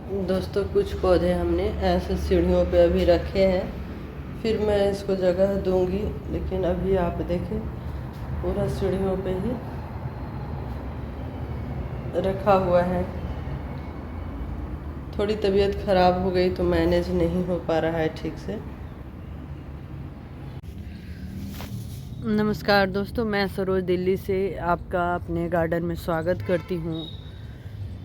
दोस्तों कुछ पौधे हमने ऐसे सीढ़ियों पे अभी रखे हैं, फिर मैं इसको जगह दूंगी। लेकिन अभी आप देखें पूरा सीढ़ियों पे ही रखा हुआ है। थोड़ी तबीयत ख़राब हो गई तो मैनेज नहीं हो पा रहा है ठीक से। नमस्कार दोस्तों, मैं सरोज दिल्ली से आपका अपने गार्डन में स्वागत करती हूँ।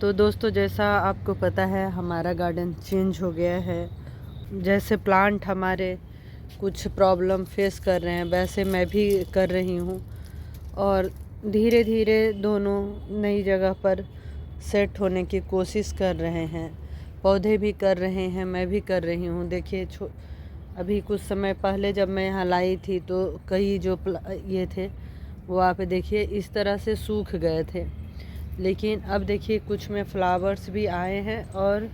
तो दोस्तों, जैसा आपको पता है हमारा गार्डन चेंज हो गया है। जैसे प्लांट हमारे कुछ प्रॉब्लम फेस कर रहे हैं, वैसे मैं भी कर रही हूँ और धीरे धीरे दोनों नई जगह पर सेट होने की कोशिश कर रहे हैं। पौधे भी कर रहे हैं, मैं भी कर रही हूँ। देखिए अभी कुछ समय पहले जब मैं यहाँ लाई थी तो कई जो ये थे वो आप देखिए इस तरह से सूख गए थे। लेकिन अब देखिए कुछ में फ्लावर्स भी आए हैं और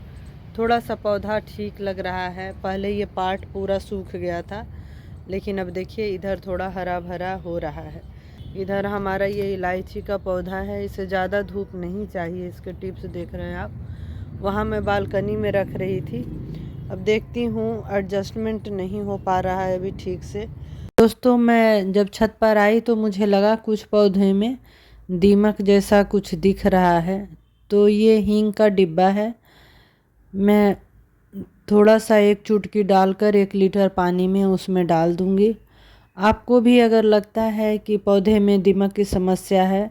थोड़ा सा पौधा ठीक लग रहा है। पहले ये पार्ट पूरा सूख गया था, लेकिन अब देखिए इधर थोड़ा हरा भरा हो रहा है। इधर हमारा ये इलायची का पौधा है, इसे ज़्यादा धूप नहीं चाहिए। इसके टिप्स देख रहे हैं आप। वहाँ मैं बालकनी में रख रही थी, अब देखती हूँ एडजस्टमेंट नहीं हो पा रहा है अभी ठीक से। दोस्तों, मैं जब छत पर आई तो मुझे लगा कुछ पौधे में दीमक जैसा कुछ दिख रहा है, तो ये हींग का डिब्बा है। मैं थोड़ा सा एक चुटकी डालकर 1 लीटर पानी में उसमें डाल दूंगी। आपको भी अगर लगता है कि पौधे में दीमक की समस्या है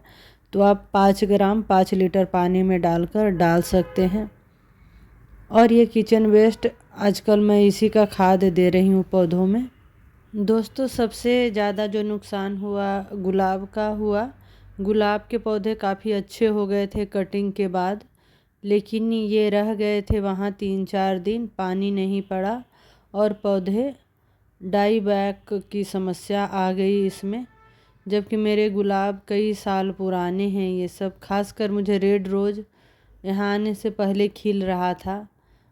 तो आप 5 ग्राम 5 लीटर पानी में डालकर डाल सकते हैं। और ये किचन वेस्ट आजकल मैं इसी का खाद दे रही हूँ पौधों में। दोस्तों, सबसे ज़्यादा जो नुकसान हुआ गुलाब का हुआ। गुलाब के पौधे काफ़ी अच्छे हो गए थे कटिंग के बाद, लेकिन ये रह गए थे वहाँ 3-4 दिन, पानी नहीं पड़ा और पौधे डाई बैक की समस्या आ गई इसमें। जबकि मेरे गुलाब कई साल पुराने हैं ये सब। खासकर मुझे रेड रोज़ यहाँ आने से पहले खिल रहा था,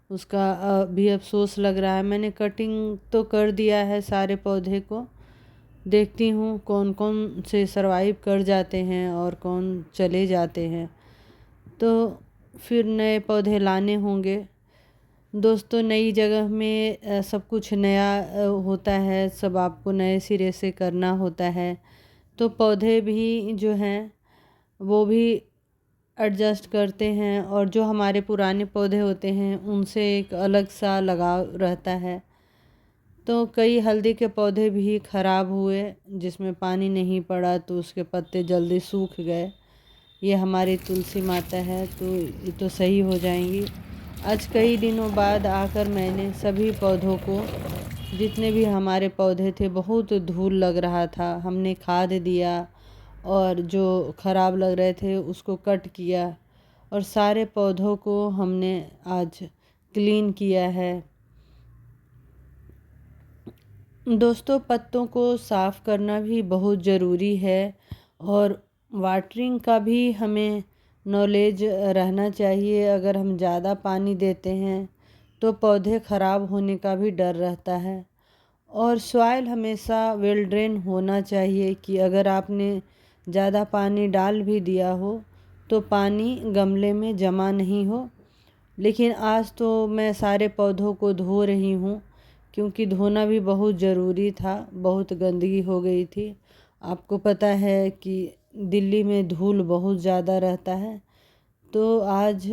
उसका भी अफसोस लग रहा है। मैंने कटिंग तो कर दिया है सारे पौधे को, देखती हूँ कौन कौन से सरवाइव कर जाते हैं और कौन चले जाते हैं, तो फिर नए पौधे लाने होंगे। दोस्तों, नई जगह में सब कुछ नया होता है, सब आपको नए सिरे से करना होता है। तो पौधे भी जो हैं वो भी एडजस्ट करते हैं और जो हमारे पुराने पौधे होते हैं उनसे एक अलग सा लगाव रहता है। तो कई हल्दी के पौधे भी ख़राब हुए, जिसमें पानी नहीं पड़ा तो उसके पत्ते जल्दी सूख गए। ये हमारी तुलसी माता है तो ये तो सही हो जाएंगी। आज कई दिनों बाद आकर मैंने सभी पौधों को, जितने भी हमारे पौधे थे, बहुत धूल लग रहा था, हमने खाद दिया और जो ख़राब लग रहे थे उसको कट किया और सारे पौधों को हमने आज क्लीन किया है। दोस्तों, पत्तों को साफ़ करना भी बहुत ज़रूरी है और वाटरिंग का भी हमें नॉलेज रहना चाहिए। अगर हम ज़्यादा पानी देते हैं तो पौधे ख़राब होने का भी डर रहता है। और सॉइल हमेशा वेल ड्रेन होना चाहिए कि अगर आपने ज़्यादा पानी डाल भी दिया हो तो पानी गमले में जमा नहीं हो। लेकिन आज तो मैं सारे पौधों को धो रही हूँ, क्योंकि धोना भी बहुत ज़रूरी था, बहुत गंदगी हो गई थी। आपको पता है कि दिल्ली में धूल बहुत ज़्यादा रहता है, तो आज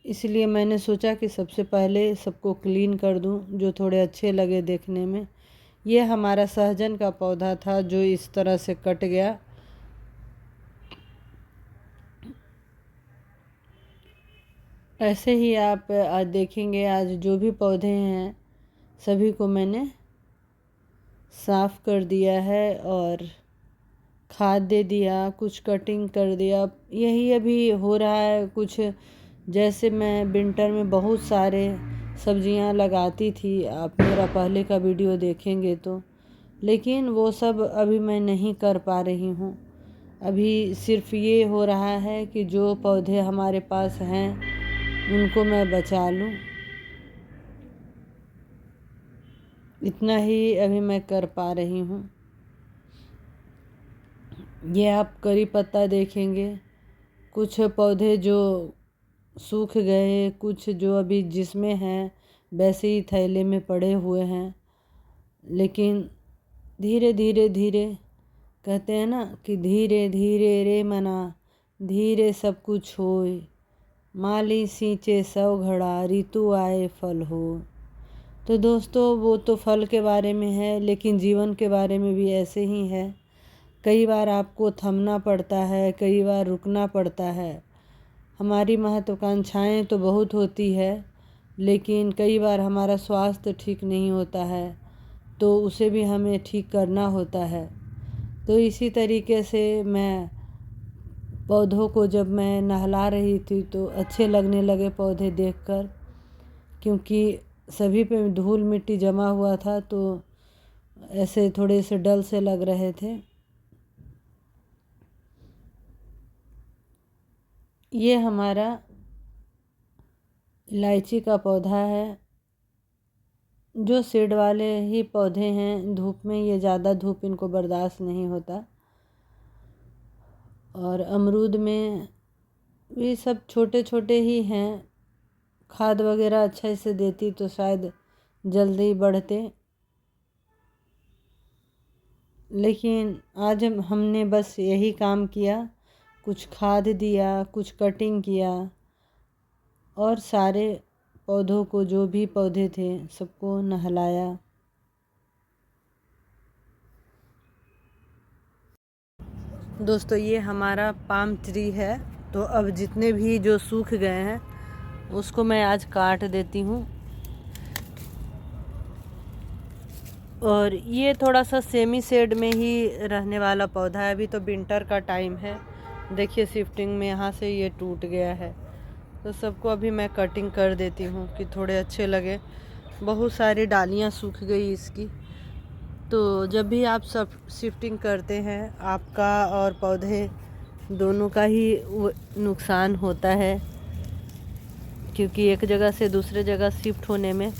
इसलिए मैंने सोचा कि सबसे पहले सबको क्लीन कर दूं जो थोड़े अच्छे लगे देखने में। ये हमारा सहजन का पौधा था जो इस तरह से कट गया। ऐसे ही आप आज देखेंगे, आज जो भी पौधे हैं सभी को मैंने साफ़ कर दिया है और खाद दे दिया, कुछ कटिंग कर दिया। यही अभी हो रहा है कुछ। जैसे मैं विंटर में बहुत सारे सब्जियां लगाती थी, आप मेरा पहले का वीडियो देखेंगे तो, लेकिन वो सब अभी मैं नहीं कर पा रही हूँ। अभी सिर्फ ये हो रहा है कि जो पौधे हमारे पास हैं उनको मैं बचा लूँ, इतना ही अभी मैं कर पा रही हूँ। ये आप करी पत्ता देखेंगे, कुछ पौधे जो सूख गए, कुछ जो अभी जिसमें हैं वैसे ही थैले में पड़े हुए हैं। लेकिन धीरे धीरे धीरे, कहते हैं ना कि धीरे धीरे रे मना, धीरे सब कुछ होए, माली सींचे सौ घड़ा, ऋतु आए फल हो। तो दोस्तों, वो तो फल के बारे में है, लेकिन जीवन के बारे में भी ऐसे ही है। कई बार आपको थमना पड़ता है, कई बार रुकना पड़ता है। हमारी महत्वाकांक्षाएं तो बहुत होती है, लेकिन कई बार हमारा स्वास्थ्य ठीक नहीं होता है, तो उसे भी हमें ठीक करना होता है। तो इसी तरीके से मैं पौधों को जब मैं नहला रही थी तो अच्छे लगने लगे पौधे देखकर, क्योंकि सभी पे धूल मिट्टी जमा हुआ था, तो ऐसे थोड़े से डल से लग रहे थे। ये हमारा इलायची का पौधा है, जो सीड वाले ही पौधे हैं। धूप में ये ज़्यादा धूप इनको बर्दाश्त नहीं होता। और अमरूद में भी सब छोटे छोटे ही हैं। खाद वगैरह अच्छे से देती तो शायद जल्दी बढ़ते, लेकिन आज हमने बस यही काम किया, कुछ खाद दिया, कुछ कटिंग किया, और सारे पौधों को, जो भी पौधे थे सबको नहलाया। दोस्तों, ये हमारा पाम ट्री है, तो अब जितने भी जो सूख गए हैं उसको मैं आज काट देती हूँ। और ये थोड़ा सा सेमी शेड में ही रहने वाला पौधा है। अभी तो विंटर का टाइम है। देखिए, शिफ्टिंग में यहाँ से ये टूट गया है, तो सबको अभी मैं कटिंग कर देती हूँ कि थोड़े अच्छे लगे। बहुत सारी डालियाँ सूख गई इसकी। तो जब भी आप सब शिफ्टिंग करते हैं, आपका और पौधे दोनों का ही नुकसान होता है, क्योंकि एक जगह से दूसरे जगह शिफ्ट होने में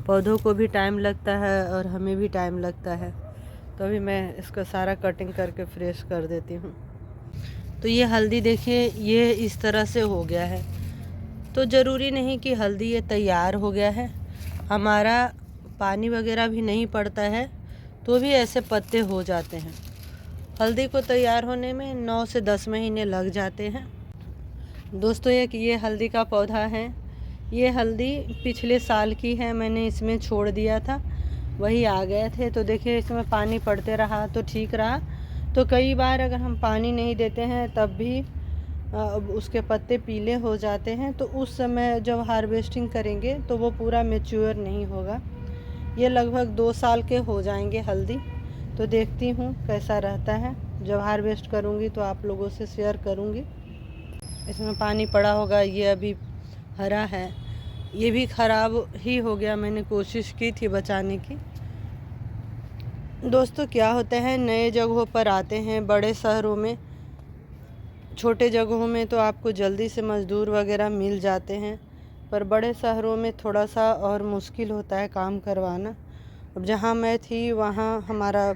पौधों को भी टाइम लगता है और हमें भी टाइम लगता है। तो अभी मैं इसका सारा कटिंग करके फ्रेश कर देती हूँ। तो ये हल्दी देखिए, ये इस तरह से हो गया है। तो ज़रूरी नहीं कि हल्दी ये तैयार हो गया है, हमारा पानी वगैरह भी नहीं पड़ता है तो भी ऐसे पत्ते हो जाते हैं। हल्दी को तैयार होने में 9 से 10 महीने लग जाते हैं। दोस्तों, एक ये हल्दी का पौधा है। ये हल्दी पिछले साल की है, मैंने इसमें छोड़ दिया था, वही आ गए थे। तो देखिए, इसमें पानी पड़ते रहा तो ठीक रहा। तो कई बार अगर हम पानी नहीं देते हैं तब भी उसके पत्ते पीले हो जाते हैं, तो उस समय जब हार्वेस्टिंग करेंगे तो वो पूरा मैच्योर नहीं होगा। ये लगभग 2 साल के हो जाएंगे हल्दी। तो देखती हूँ कैसा रहता है। जब हार्वेस्ट करूँगी तो आप लोगों से शेयर करूँगी। इसमें पानी पड़ा होगा, ये अभी हरा है। ये भी ख़राब ही हो गया, मैंने कोशिश की थी बचाने की। दोस्तों, क्या होता है, नए जगहों पर आते हैं, बड़े शहरों में, छोटे जगहों में तो आपको जल्दी से मज़दूर वगैरह मिल जाते हैं, पर बड़े शहरों में थोड़ा सा और मुश्किल होता है काम करवाना। अब जहाँ मैं थी वहाँ हमारा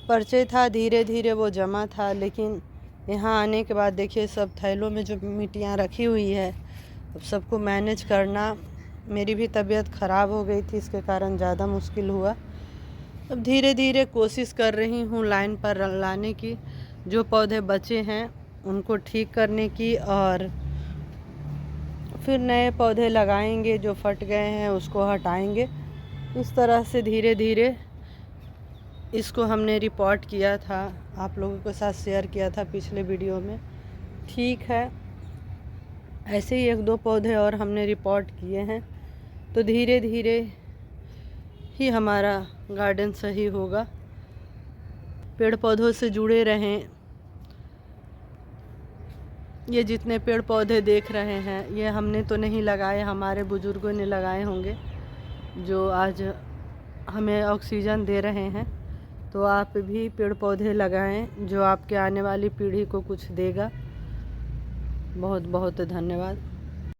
परिचय था, धीरे धीरे वो जमा था, लेकिन यहाँ आने के बाद देखिए सब थैलों में जो मिट्टियाँ रखी हुई है, अब सबको मैनेज करना। मेरी भी तबीयत ख़राब हो गई थी, इसके कारण ज़्यादा मुश्किल हुआ। अब धीरे धीरे कोशिश कर रही हूँ लाइन पर लाने की, जो पौधे बचे हैं उनको ठीक करने की, और फिर नए पौधे लगाएंगे। जो फट गए हैं उसको हटाएंगे। इस तरह से धीरे धीरे इसको हमने रिपोर्ट किया था, आप लोगों के साथ शेयर किया था पिछले वीडियो में। ठीक है, ऐसे ही 1-2 पौधे और हमने रिपोर्ट किए हैं। तो धीरे धीरे ही हमारा गार्डन सही होगा। पेड़ पौधों से जुड़े रहें। ये जितने पेड़ पौधे देख रहे हैं, ये हमने तो नहीं लगाए, हमारे बुज़ुर्गों ने लगाए होंगे, जो आज हमें ऑक्सीजन दे रहे हैं। तो आप भी पेड़ पौधे लगाएं, जो आपके आने वाली पीढ़ी को कुछ देगा। बहुत बहुत धन्यवाद।